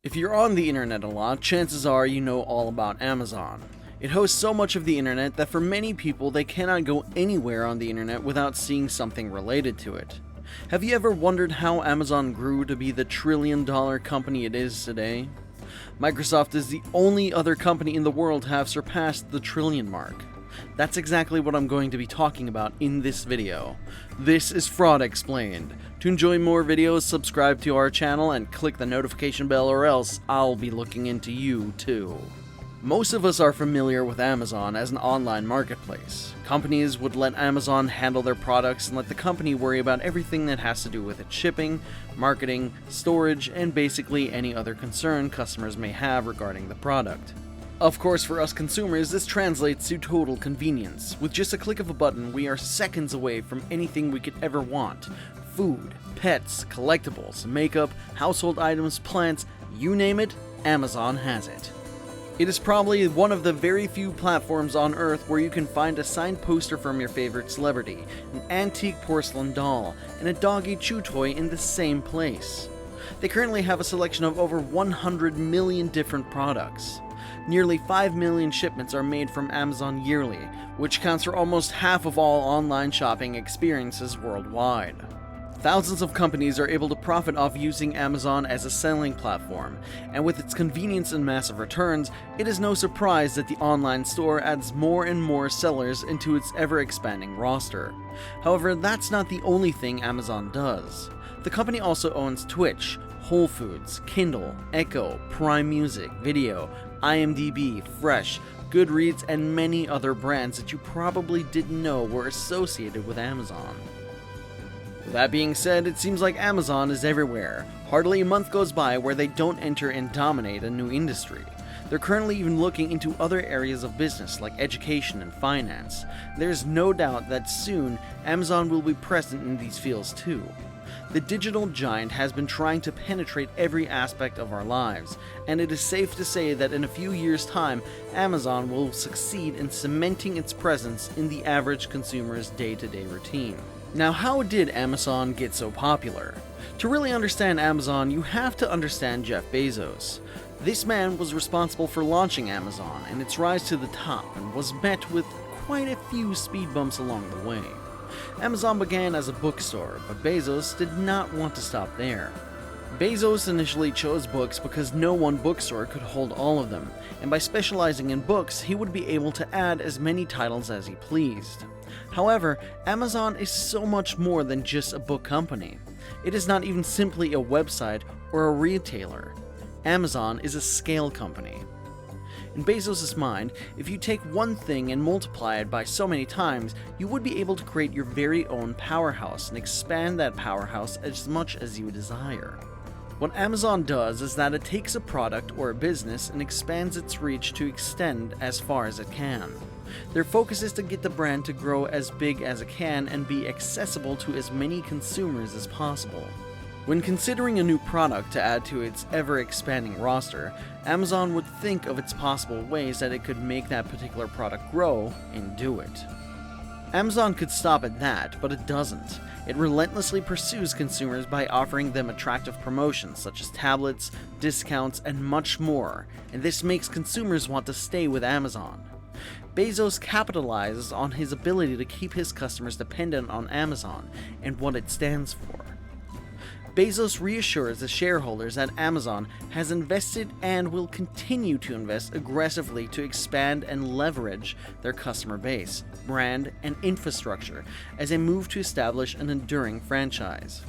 If you're on the internet a lot, chances are you know all about Amazon. It hosts so much of the internet that for many people they cannot go anywhere on the internet without seeing something related to it. Have you ever wondered how Amazon grew to be the trillion-dollar company it is today? Microsoft is the only other company in the world to have surpassed the trillion mark. That's exactly what I'm going to be talking about in this video. This is Fraud Explained. To enjoy more videos, subscribe to our channel and click the notification bell, or else I'll be looking into you too. Most of us are familiar with Amazon as an online marketplace. Companies would let Amazon handle their products and let the company worry about everything that has to do with its shipping, marketing, storage, and basically any other concern customers may have regarding the product. Of course, for us consumers, this translates to total convenience. With just a click of a button, we are seconds away from anything we could ever want. Food, pets, collectibles, makeup, household items, plants, you name it, Amazon has it. It is probably one of the very few platforms on Earth where you can find a signed poster from your favorite celebrity, an antique porcelain doll, and a dog-eat chew toy in the same place. They currently have a selection of over 100 million different products. Nearly 5 million shipments are made from Amazon yearly, which counts for almost half of all online shopping experiences worldwide. Thousands of companies are able to profit off using Amazon as a selling platform, and with its convenience and massive returns, it is no surprise that the online store adds more and more sellers into its ever-expanding roster. However, that's not the only thing Amazon does. The company also owns Twitch, Whole Foods, Kindle, Echo, Prime Music, Video, IMDb, Fresh, Goodreads, and many other brands that you probably didn't know were associated with Amazon. With that being said, it seems like Amazon is everywhere. Hardly a month goes by where they don't enter and dominate a new industry. They're currently even looking into other areas of business like education and finance. There's no doubt that soon Amazon will be present in these fields too. The digital giant has been trying to penetrate every aspect of our lives, and it is safe to say that in a few years' time, Amazon will succeed in cementing its presence in the average consumer's day-to-day routine. Now, how did Amazon get so popular? To really understand Amazon, you have to understand Jeff Bezos. This man was responsible for launching Amazon and its rise to the top, and was met with quite a few speed bumps along the way. Amazon began as a bookstore, but Bezos did not want to stop there. Bezos initially chose books because no one bookstore could hold all of them, and by specializing in books, he would be able to add as many titles as he pleased. However, Amazon is so much more than just a book company. It is not even simply a website or a retailer. Amazon is a scale company. In Bezos' mind, if you take one thing and multiply it by so many times, you would be able to create your very own powerhouse and expand that powerhouse as much as you desire. What Amazon does is that it takes a product or a business and expands its reach to extend as far as it can. Their focus is to get the brand to grow as big as it can and be accessible to as many consumers as possible. When considering a new product to add to its ever-expanding roster, Amazon would think of its possible ways that it could make that particular product grow and do it. Amazon could stop at that, but it doesn't. It relentlessly pursues consumers by offering them attractive promotions such as tablets, discounts, and much more, and this makes consumers want to stay with Amazon. Bezos capitalizes on his ability to keep his customers dependent on Amazon and what it stands for. Bezos reassures the shareholders that Amazon has invested and will continue to invest aggressively to expand and leverage their customer base, brand, and infrastructure as they move to establish an enduring franchise.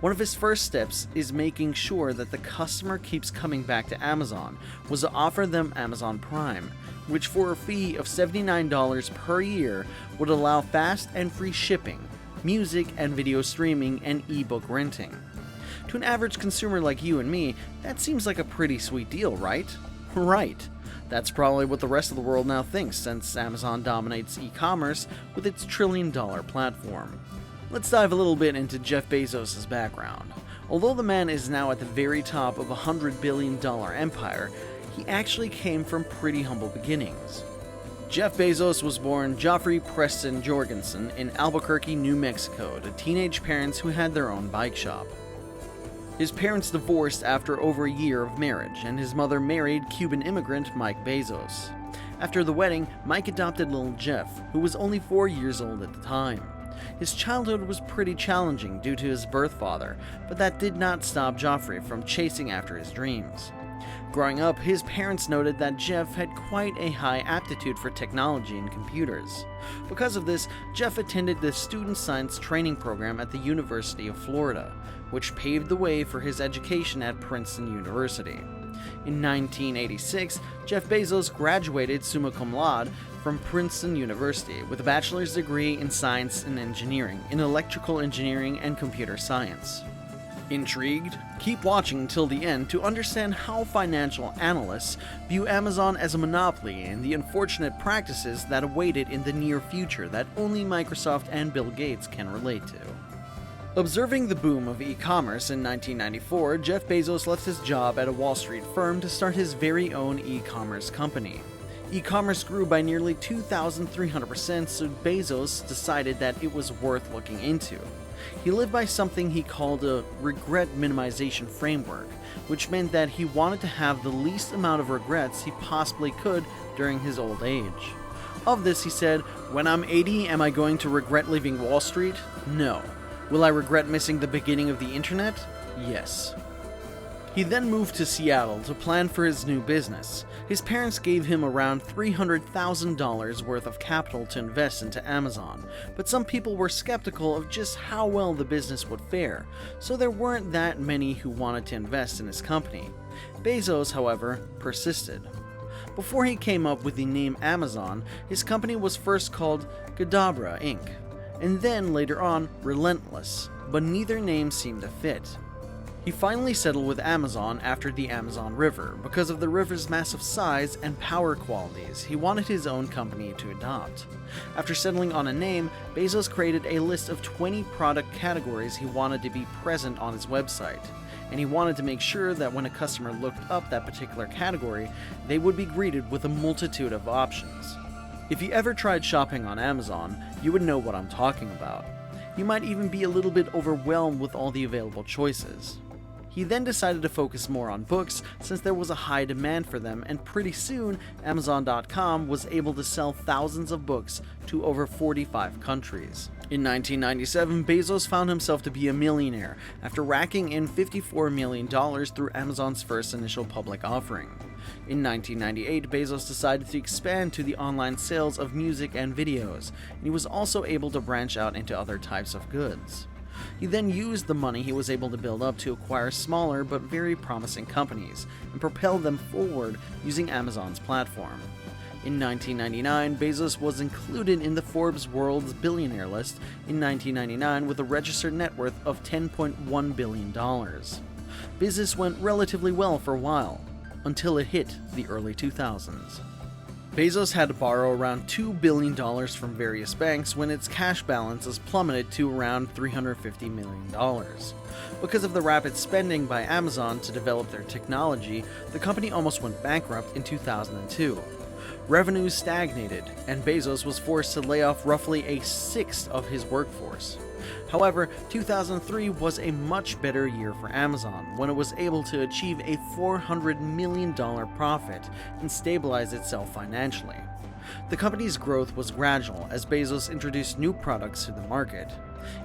One of his first steps is making sure that the customer keeps coming back to Amazon was to offer them Amazon Prime, which for a fee of $79 per year would allow fast and free shipping, music and video streaming, and ebook renting. To an average consumer like you and me, that seems like a pretty sweet deal, right? Right. That's probably what the rest of the world now thinks, since Amazon dominates e-commerce with its trillion-dollar platform. Let's dive a little bit into Jeff Bezos' background. Although the man is now at the very top of a $100 billion empire, he actually came from pretty humble beginnings. Jeff Bezos was born Geoffrey Preston Jorgensen in Albuquerque, New Mexico, to teenage parents who had their own bike shop. His parents divorced after over a year of marriage, and his mother married Cuban immigrant Mike Bezos. After the wedding, Mike adopted little Jeff, who was only 4 years old at the time. His childhood was pretty challenging due to his birth father, but that did not stop Joffrey from chasing after his dreams. Growing up, his parents noted that Jeff had quite a high aptitude for technology and computers. Because of this, Jeff attended the Student Science Training Program at the University of Florida, which paved the way for his education at Princeton University. In 1986, Jeff Bezos graduated summa cum laude from Princeton University with a bachelor's degree in science and engineering, in electrical engineering and computer science. Intrigued? Keep watching till the end to understand how financial analysts view Amazon as a monopoly and the unfortunate practices that await it in the near future that only Microsoft and Bill Gates can relate to. Observing the boom of e-commerce in 1994, Jeff Bezos left his job at a Wall Street firm to start his very own e-commerce company. E-commerce grew by nearly 2,300%, so Bezos decided that it was worth looking into. He lived by something he called a regret minimization framework, which meant that he wanted to have the least amount of regrets he possibly could during his old age. Of this, he said, "When I'm 80, am I going to regret leaving Wall Street? No. Will I regret missing the beginning of the internet? Yes." He then moved to Seattle to plan for his new business. His parents gave him around $300,000 worth of capital to invest into Amazon, but some people were skeptical of just how well the business would fare, so there weren't that many who wanted to invest in his company. Bezos, however, persisted. Before he came up with the name Amazon, his company was first called Gadabra Inc., and then later on Relentless, but neither name seemed to fit. He finally settled with Amazon after the Amazon River. Because of the river's massive size and power qualities, he wanted his own company to adopt. After settling on a name, Bezos created a list of 20 product categories he wanted to be present on his website, and he wanted to make sure that when a customer looked up that particular category, they would be greeted with a multitude of options. If you ever tried shopping on Amazon, you would know what I'm talking about. You might even be a little bit overwhelmed with all the available choices. He then decided to focus more on books since there was a high demand for them, and pretty soon Amazon.com was able to sell thousands of books to over 45 countries. In 1997, Bezos found himself to be a millionaire after racking in $54 million through Amazon's first initial public offering. In 1998, Bezos decided to expand to the online sales of music and videos, and he was also able to branch out into other types of goods. He then used the money he was able to build up to acquire smaller but very promising companies and propel them forward using Amazon's platform. In 1999, Bezos was included in the Forbes World's Billionaire list in 1999 with a registered net worth of $10.1 billion. Business went relatively well for a while, until it hit the early 2000s. Bezos had to borrow around $2 billion from various banks when its cash balances plummeted to around $350 million. Because of the rapid spending by Amazon to develop their technology, the company almost went bankrupt in 2002. Revenues stagnated, and Bezos was forced to lay off roughly a sixth of his workforce. However, 2003 was a much better year for Amazon when it was able to achieve a $400 million profit and stabilize itself financially. The company's growth was gradual as Bezos introduced new products to the market.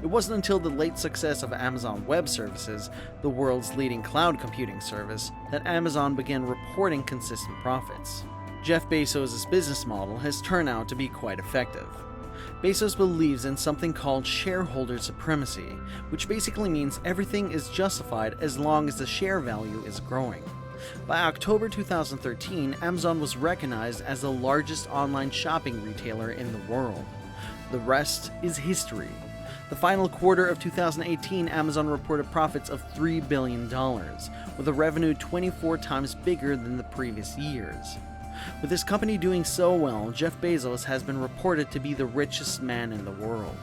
It wasn't until the late success of Amazon Web Services, the world's leading cloud computing service, that Amazon began reporting consistent profits. Jeff Bezos' business model has turned out to be quite effective. Bezos believes in something called shareholder supremacy, which basically means everything is justified as long as the share value is growing. By October 2013, Amazon was recognized as the largest online shopping retailer in the world. The rest is history. The final quarter of 2018, Amazon reported profits of $3 billion, with a revenue 24 times bigger than the previous years. With his company doing so well, Jeff Bezos has been reported to be the richest man in the world.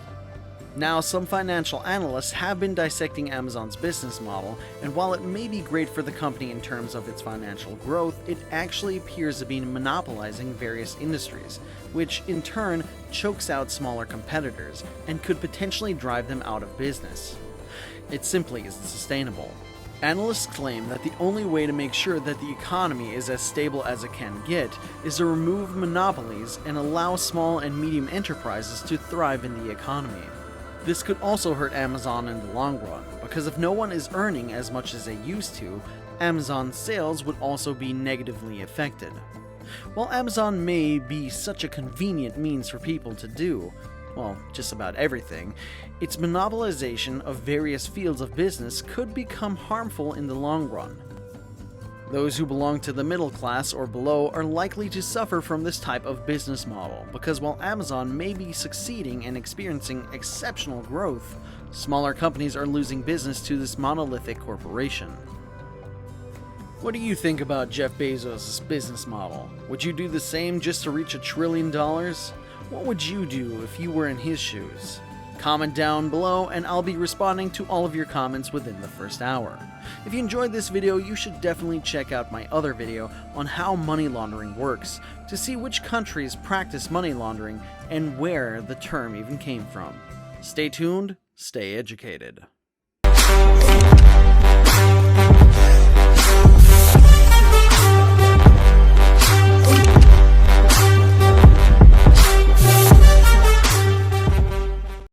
Now, some financial analysts have been dissecting Amazon's business model, and while it may be great for the company in terms of its financial growth, it actually appears to be monopolizing various industries, which in turn chokes out smaller competitors and could potentially drive them out of business. It simply isn't sustainable. Analysts claim that the only way to make sure that the economy is as stable as it can get is to remove monopolies and allow small and medium enterprises to thrive in the economy. This could also hurt Amazon in the long run, because if no one is earning as much as they used to, Amazon's sales would also be negatively affected. While Amazon may be such a convenient means for people to do, well, just about everything, its monopolization of various fields of business could become harmful in the long run. Those who belong to the middle class or below are likely to suffer from this type of business model, because while Amazon may be succeeding and experiencing exceptional growth, smaller companies are losing business to this monolithic corporation. What do you think about Jeff Bezos' business model? Would you do the same just to reach $1 trillion? What would you do if you were in his shoes? Comment down below and I'll be responding to all of your comments within the first hour. If you enjoyed this video, you should definitely check out my other video on how money laundering works to see which countries practice money laundering and where the term even came from. Stay tuned, stay educated.